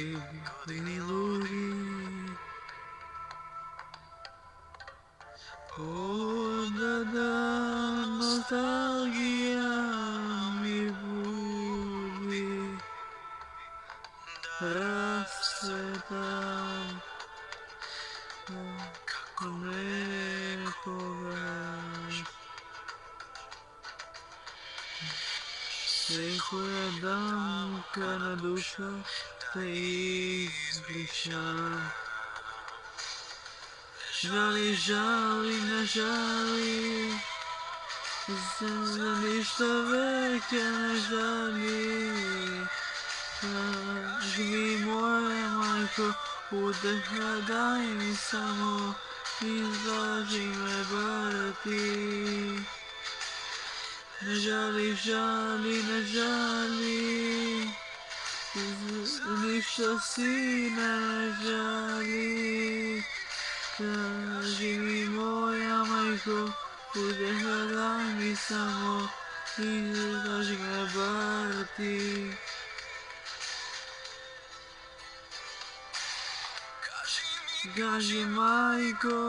Godini ludi. Odada nostalgia mi budi. Rasvetam kako nekoga. Koja damkana duša te izbrišam. Žali, žali, ne žali, za ništa veke ne žali. Kaži mi moja majko, udeha daj mi samo, izlaži me bar ti. Ne žali, žali, ne žali, ništa sine ne žali. Kaži mi moja majko, udeha daj mi samo, izlaži me bar ti. Kaži majko,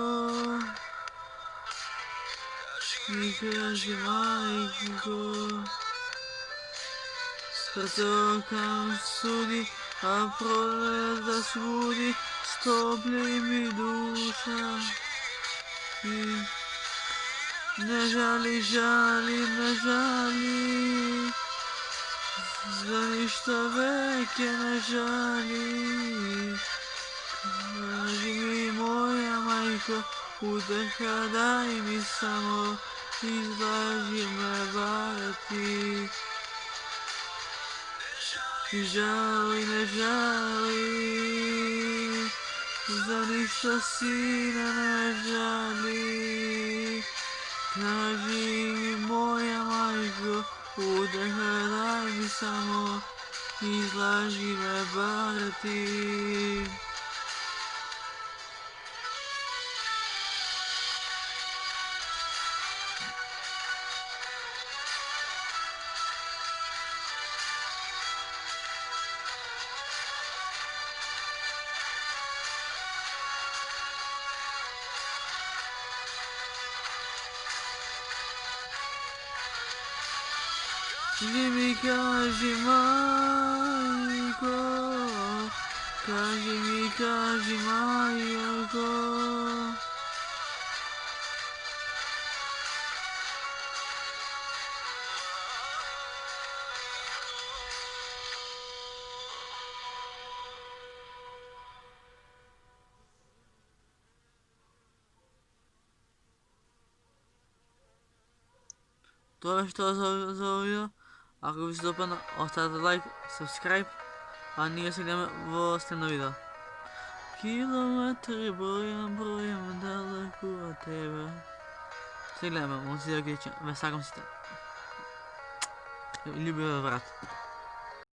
mi kaži majko, srce okam sudi, a proleda svudi, stopli mi duša. Ne žali, žali, ne žali, za ništa veke ne žali. Kaži mi moja majko, udeha daj mi samo, izlaži me bar ti. Žali, ne žali, za ništa sine ne žali. Kaži mi moja majko, udeha daj mi samo, izlaži me bar ti. Kaži majko, kaži majko. To je što za video. Ako vi se dopadne, ostavite like, subscribe, a nije se ideme v sljedno video. Kilometri brojam daleko od tebe. Se gledamo, on si da gdje će, vesakam si te. Ljubio vrat.